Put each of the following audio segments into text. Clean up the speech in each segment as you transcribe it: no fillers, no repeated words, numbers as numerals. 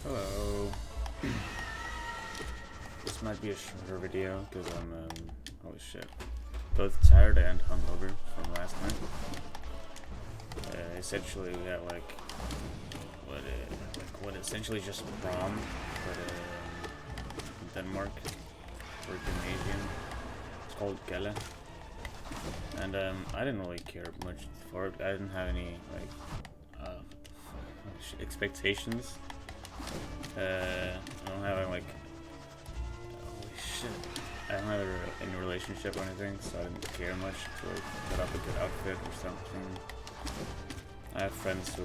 Hello. This might be a shorter video because I'm holy shit, both tired and hungover from last night. Essentially we had like what essentially just prom, but in Denmark for gymnasium. It's called Gala, and I didn't really care much for it. I didn't have any like expectations. I don't have like holy shit. I don't have any relationship or anything, so I didn't care much to like, put up a good outfit or something. I have friends who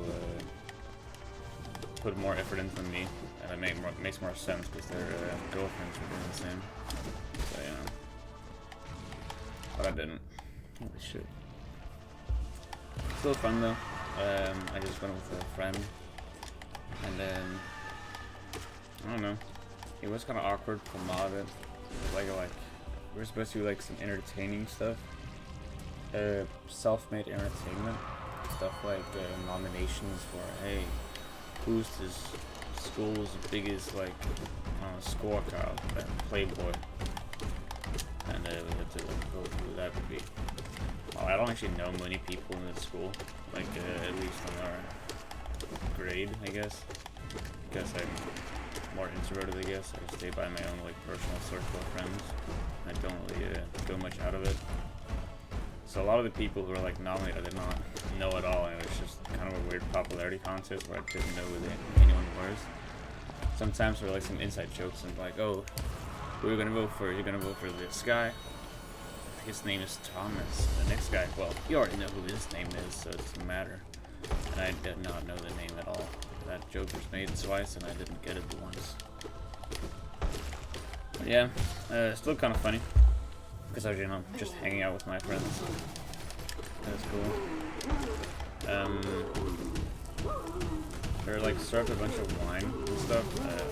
put more effort into than me, and it makes more sense because their girlfriends were doing the same. So yeah, but I didn't. Holy shit. Still fun though. I just went with a friend, and then I don't know. It was kind of awkward for a lot of it. Like we were supposed to do like some entertaining stuff, self-made entertainment stuff like nominations for hey, who's this school's biggest like scorecard at Playboy, and we had to like, go through that would be. Well, I don't actually know many people in the school, like at least on our grade, I guess, because I'm more introverted, I guess. I stay by my own like personal circle of friends. I don't really go much out of it. So a lot of the people who were like nominated, I did not know at all, and it was just kind of a weird popularity contest where I didn't know who anyone was. Sometimes there were like some inside jokes and like, oh, who are you gonna vote for? You're gonna vote for this guy. His name is Thomas. The next guy, well, you already know who his name is, so it doesn't matter. And I did not know the name at all. That joke was made twice, and I didn't get it once. But yeah, still kind of funny. Because I was, you know, just hanging out with my friends. That's cool. They're like served a bunch of wine and stuff.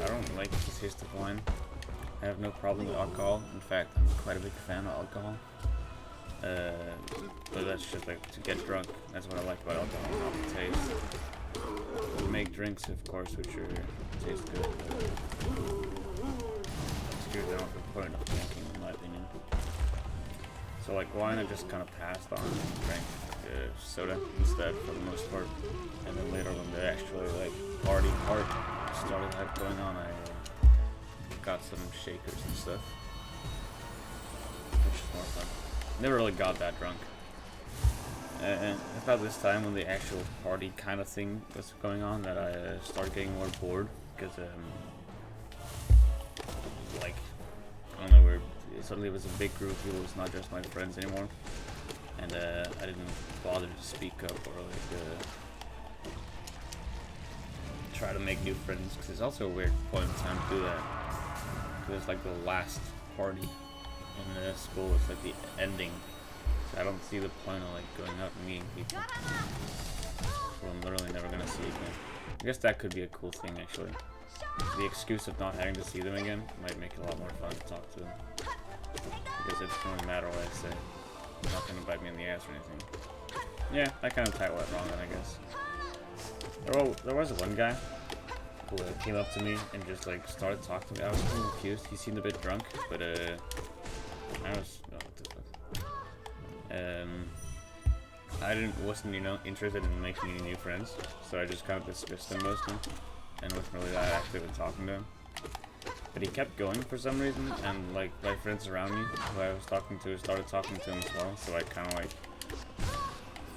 I don't like the taste of wine. I have no problem with alcohol. In fact, I'm quite a big fan of alcohol. But that's just like to get drunk. That's what I like about alcohol, not the taste. We make drinks, of course, which taste good. Screw down the point of drinking, in my opinion. So like wine, I just kind of passed on and drank soda instead for the most part. And then later when the actually like party part started going on, I got some shakers and stuff, which is more fun. Never really got that drunk. And about this time when the actual party kind of thing was going on that I started getting more bored because like I don't know, suddenly it was a big group of people. It's not just my friends anymore, and I didn't bother to speak up or like try to make new friends because it's also a weird point in time to do that. Because it's like the last party in the school. It's like the ending. So I don't see the point of like going out and meeting people who I'm literally never gonna see again. I guess that could be a cool thing actually. The excuse of not having to see them again might make it a lot more fun to talk to them. Because it doesn't really matter what I say. They're not gonna bite me in the ass or anything. Yeah, I kind of titled that wrong then, I guess. There was one guy who came up to me and just like started talking to me. I was kind of confused. He seemed a bit drunk, but I was wasn't interested in making any new friends, so I just kind of dismissed him mostly, and wasn't really that active in talking to him. But he kept going for some reason, and like my friends around me who I was talking to started talking to him as well. So I kind of like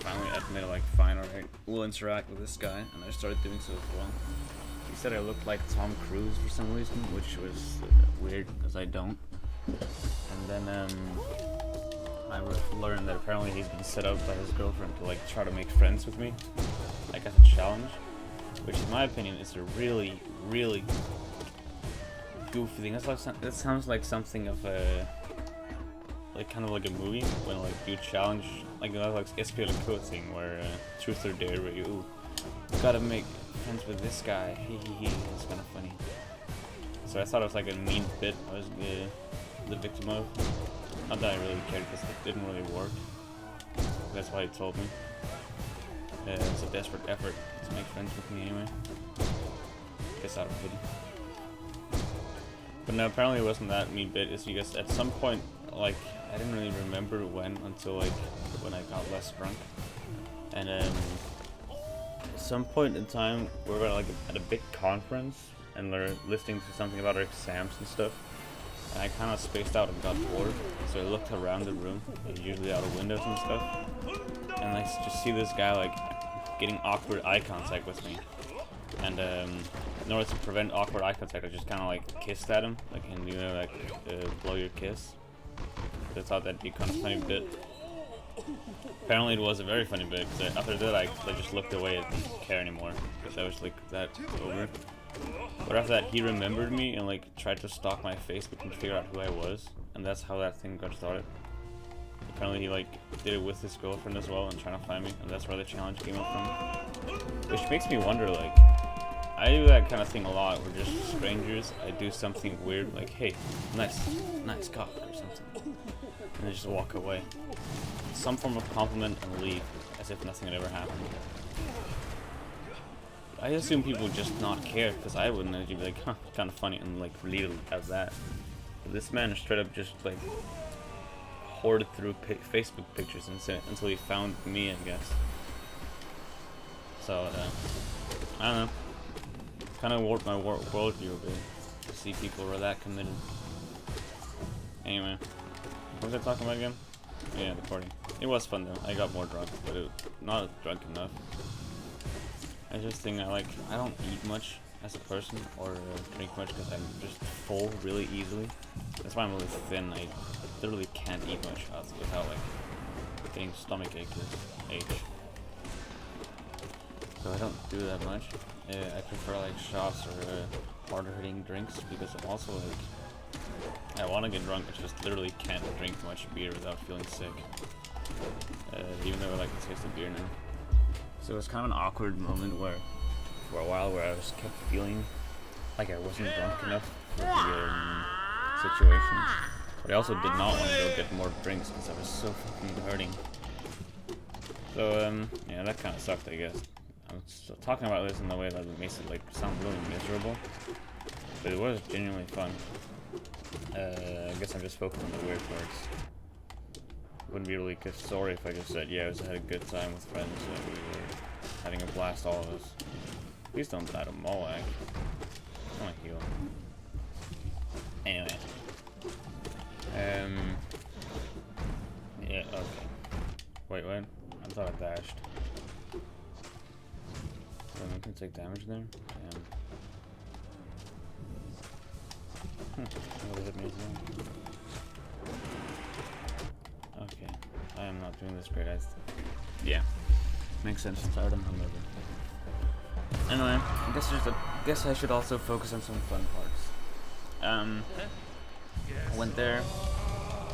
finally admitted like, fine, alright, we'll interact with this guy, and I started doing so as well. He said I looked like Tom Cruise for some reason, which was weird because I don't. And then I learned that apparently he's been set up by his girlfriend to like try to make friends with me, like as a challenge, which in my opinion is a really, really goofy thing. That sounds like something of a like kind of like a movie when like you challenge like SPL and Co thing where truth or dare where you gotta make friends with this guy. It's kind of funny. So I thought it was like a mean bit I was the victim of. Not that I really cared because it didn't really work. That's why he told me. It's a desperate effort to make friends with me anyway. piss out of pity. But no, apparently it wasn't that mean bit. It's because at some point, like, I didn't really remember when until like when I got less drunk. And at some point in time, we were like at a big conference and we're listening to something about our exams and stuff. And I kind of spaced out and got bored, so I looked around the room, like, usually out of windows and stuff, and I just see this guy like getting awkward eye contact with me. And in order to prevent awkward eye contact, I just kind of like kissed at him, like, and you know, like blow your kiss. I thought that'd be kind of funny bit. Apparently it was a very funny bit, because after that I just looked away and didn't care anymore, because I was like, that's over. But after that he remembered me and like tried to stalk my Facebook and figure out who I was, and that's how that thing got started. Apparently he like did it with his girlfriend as well and trying to find me, and that's where the challenge came up from. Which makes me wonder, like, I do that kind of thing a lot, where just strangers, I do something weird, like, hey, nice cock or something, and I just walk away. Some form of compliment and leave, as if nothing had ever happened. I assume people would just not care, because I wouldn't. I'd be like, huh, kind of funny, and like leave it as that. But this man straight up just like hoarded through Facebook pictures until he found me, I guess. So I don't know. Kind of warped my worldview a bit to see people were that committed. Anyway, what was I talking about again? Yeah, the party. It was fun though. I got more drunk, but not drunk enough. I just think I don't eat much as a person or drink much because I'm just full really easily. That's why I'm really thin. I literally can't eat much without like getting stomach ache. So I don't do that much. I prefer like shots or harder hitting drinks because I'm also like, I want to get drunk, I just literally can't drink much beer without feeling sick. Even though I like the taste of beer now. So it was kind of an awkward moment where, for a while, where I just kept feeling like I wasn't drunk enough for the situation. But I also did not want to go get more drinks because I was so fucking hurting. So yeah, that kind of sucked, I guess. I'm still talking about this in the way that makes it like sound really miserable, but it was genuinely fun. I guess I'm just focused on the weird parts. Wouldn't be really good story if I just said, yeah, I had a good time with friends and we were having a blast, all of us. Please don't die to Moag. I want to heal. Anyway. Yeah, okay. Wait, what? I thought I dashed. I can take damage there? Damn. What hit me as well? Okay. I am not doing this great. Yeah. Makes sense. Tired and hungover. Anyway, I guess I should also focus on some fun parts. I went there.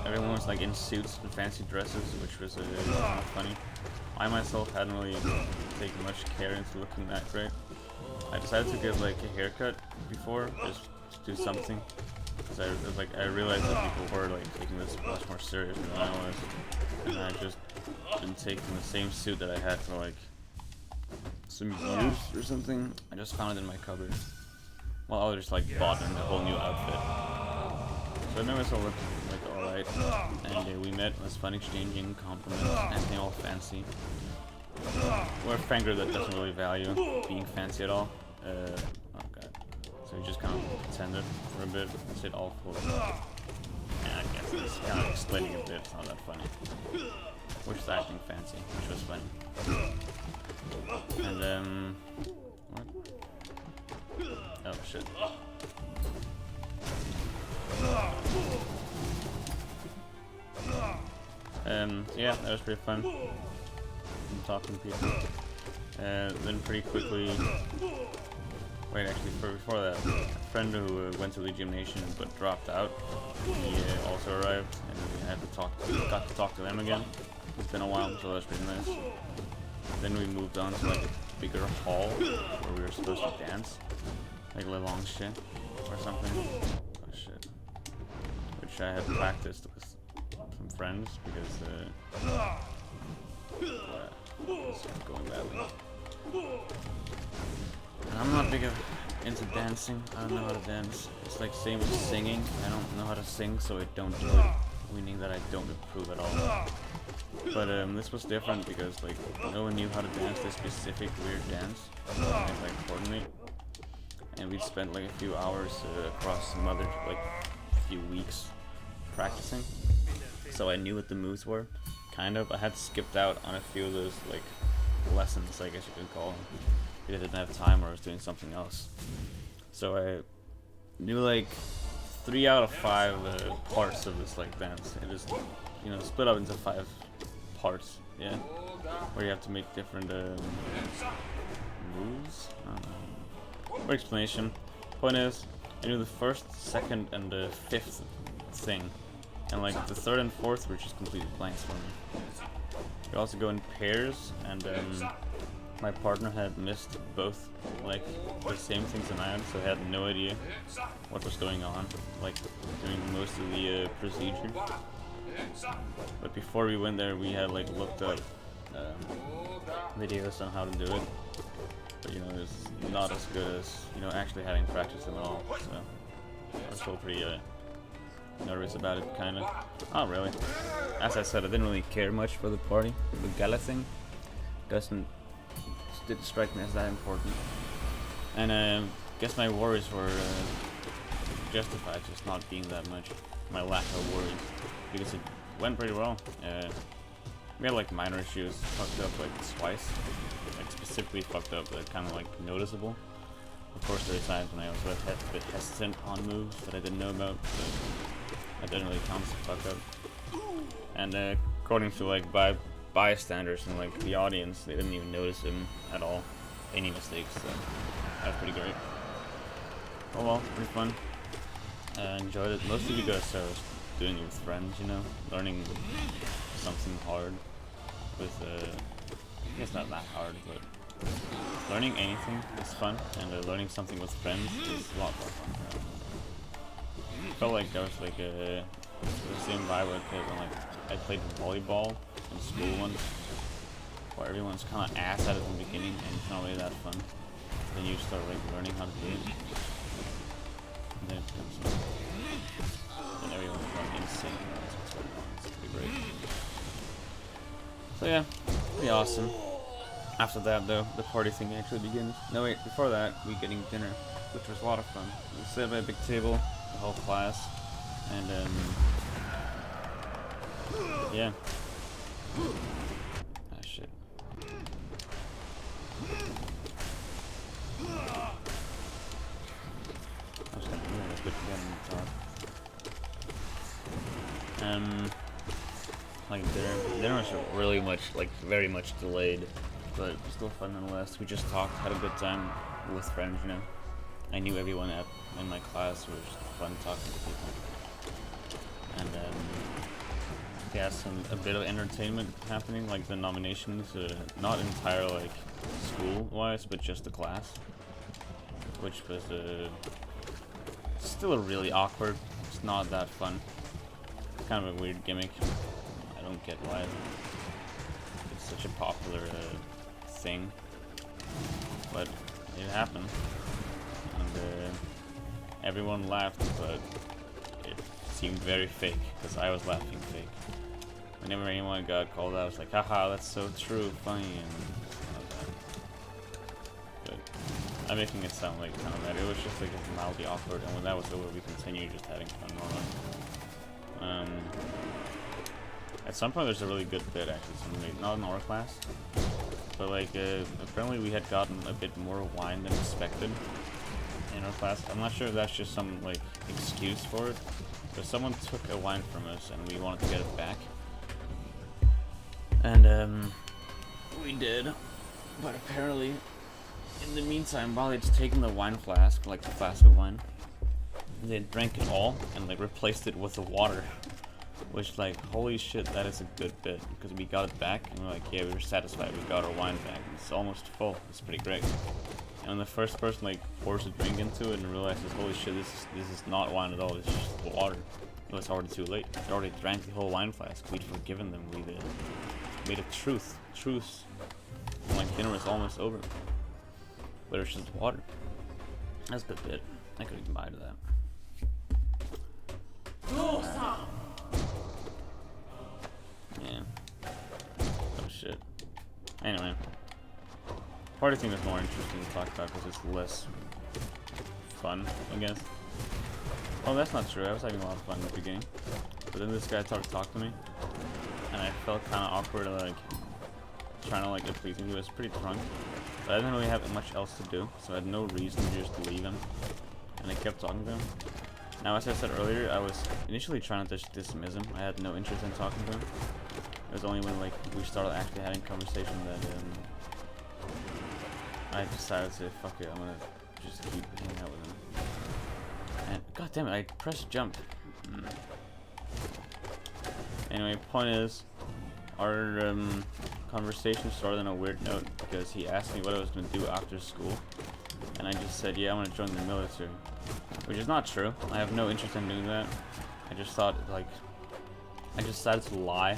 Everyone was like in suits and fancy dresses, which was kind of funny. I myself hadn't really taken much care into looking that great. I decided to get like a haircut before, just to do something. Because I realized that people were like taking this much more serious than I was, and I just been taking the same suit that I had for like some years or something. I just found it in my cupboard. Well, I just like bought a whole new outfit. So I made myself look like alright, and we met. It was fun exchanging compliments, acting all fancy. We're a Fanger that doesn't really value being fancy at all. Oh god. So we just kind of pretended for a bit, said all full. Yeah, I guess it's kind of explaining a bit, it's not that funny. We're just acting fancy, which was funny. And what? Oh shit. Yeah, that was pretty fun. I'm talking to people. Then pretty quickly. Wait, actually, before that, a friend who went to the gymnasium but dropped out, he also arrived, and we got to talk to them again. It's been a while, so that's pretty nice. Then we moved on to like a bigger hall where we were supposed to dance, like Le Long Shit or something. Oh shit. Which I had practiced with some friends because it's going badly. And I'm not big into dancing. I don't know how to dance. It's like same with singing. I don't know how to sing, so I don't do it. Meaning that I don't improve at all. But this was different because like no one knew how to dance this specific weird dance. And like coordinate. And we spent like a few hours across some other like few weeks practicing. So I knew what the moves were. Kind of. I had skipped out on a few of those like lessons, I guess you could call them, because I didn't have time or I was doing something else. So I knew like 3 out of 5 parts of this like dance. It just, you know, split up into 5 parts, yeah, where you have to make different moves. I don't know. For explanation, point is, I knew the first, second, and the 5th thing, and like the 3rd and 4th were just completely blanks for me. You also go in pairs, and my partner had missed both like the same things than I had, so I had no idea what was going on, like during most of the procedure. But before we went there, we had like looked up videos on how to do it. But you know, it's not as good as, you know, actually having practice at all. So I was still pretty nervous about it, kind of. Not really. As I said, I didn't really care much for the party. The gala thing didn't strike me as that important. And I guess my worries were justified, just not being that much. My lack of worries, because it went pretty well. We had like minor issues, fucked up like twice, like specifically fucked up, but kind of like noticeable. Of course, there are times when I was a bit hesitant on moves that I didn't know about, but I didn't really count as a fuck up. And according to like bystanders and like the audience, they didn't even notice him at all, any mistakes. So that was pretty great. Oh well, pretty fun. Enjoyed it mostly because I was doing it with friends, you know, learning something hard with I guess not that hard, but learning anything is fun, and learning something with friends is a lot more fun. I felt like there was like the same vibe when like I played volleyball in school once, where everyone's kind of ass at it in the beginning and it's not really that fun. Then you start like learning how to do it, and then it becomes fun. Then everyone's going insane. It's pretty great. So yeah, pretty awesome. After that though, the party thing actually begins. No wait, before that, we getting dinner, which was a lot of fun. We sat at a big table, the whole class, and yeah. Ah shit. I was kind of weird, I could get in the top. Like dinner was really much, like very much delayed, but it was still fun nonetheless. We just talked, had a good time with friends, you know. I knew everyone in my class, so it was just fun talking to people. And yeah, a bit of entertainment happening, like the nominations, not entirely like school-wise, but just the class, which was still really awkward. It's not that fun. It's kind of a weird gimmick. I don't get why it's such a popular thing, but it happened, and everyone laughed, but it seemed very fake because I was laughing fake. Whenever anyone got called out, I was like, haha, that's so true, funny, and all that. But I'm making it sound like kind of bad. It was just like mildly awkward, and when that was over, we continued just having fun normally. At some point, there's a really good bit actually, not in our class, but like apparently we had gotten a bit more wine than expected in our class. I'm not sure if that's just some like excuse for it, but someone took a wine from us and we wanted to get it back, and we did. But apparently, in the meantime, while it's taken the wine flask, like the flask of wine, they drank it all and like replaced it with the water. Which, like, holy shit, that is a good bit, because we got it back, and we're like, yeah, we were satisfied, we got our wine back, it's almost full, it's pretty great. And when the first person, like, pours a drink into it and realizes, holy shit, this is not wine at all, it's just water, it was already too late. They already drank the whole wine flask, we'd forgiven them, we made a truce, and, like, dinner was almost over. but it's just water. That's a bit. I could even buy to that. Yeah. Oh shit. Anyway. Party theme is more interesting to talk about because it's less fun, I guess. Oh, that's not true. I was having a lot of fun in the beginning. But then this guy started to talk to me. And I felt kind of awkward, like, trying to, like, please him. He was pretty drunk. But I didn't really have much else to do, so I had no reason to just leave him. And I kept talking to him. Now, as I said earlier, I was initially trying to just dismiss him. I had no interest in talking to him. It was only when, like, we started actually having conversation that, I decided to, fuck it, I'm gonna just keep hanging out with him. And, god damn it, I pressed jump. Anyway, point is, our conversation started on a weird note because he asked me what I was gonna do after school. And I just said, yeah, I'm gonna join the military. Which is not true. I have no interest in doing that. I just thought, like, I just decided to lie.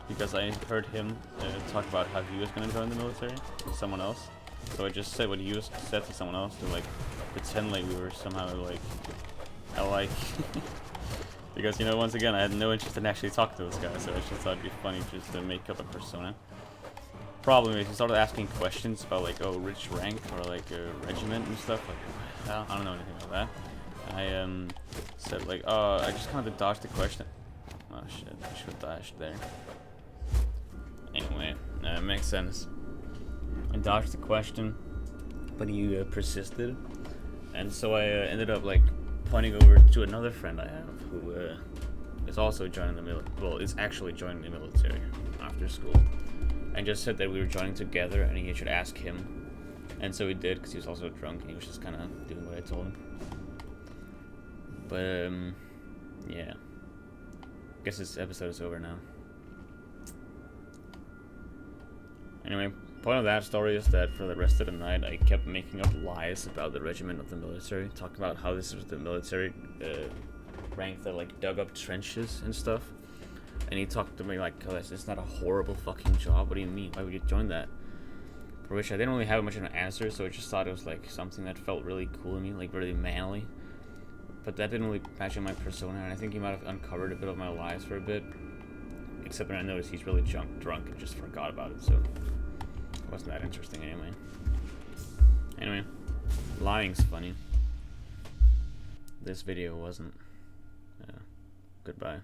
Because I heard him talk about how he was going to join the military with someone else. So I just said what he said to someone else to, like, pretend like we were somehow, like, alike. Because, you know, once again, I had no interest in actually talking to this guy, so I just thought it'd be funny just to make up a persona. Problem is, he started asking questions about, like, oh, rich rank or, like, a regiment and stuff. Like, I don't know anything about that. And I said, like, oh, I just kind of dodged the question. Oh, shit, I should have dodged there. Anyway, it makes sense. I dodged the question, but he persisted, and so I ended up like pointing over to another friend I have who is also joining the military. Well, is actually joining the military after school, and just said that we were joining together, and he should ask him, and so he did because he was also drunk and he was just kind of doing what I told him. But yeah, I guess this episode is over now. Anyway, point of that story is that for the rest of the night, I kept making up lies about the regiment of the military, talking about how this was the military rank that like dug up trenches and stuff. And he talked to me like, oh, it's not a horrible fucking job. What do you mean? Why would you join that? For which I didn't really have much of an answer, so I just thought it was like something that felt really cool to me, like really manly. But that didn't really match in my persona, and I think he might have uncovered a bit of my lies for a bit. Except when I noticed he's really drunk and just forgot about it, so it wasn't that interesting anyway. Anyway, lying's funny. This video wasn't. Goodbye.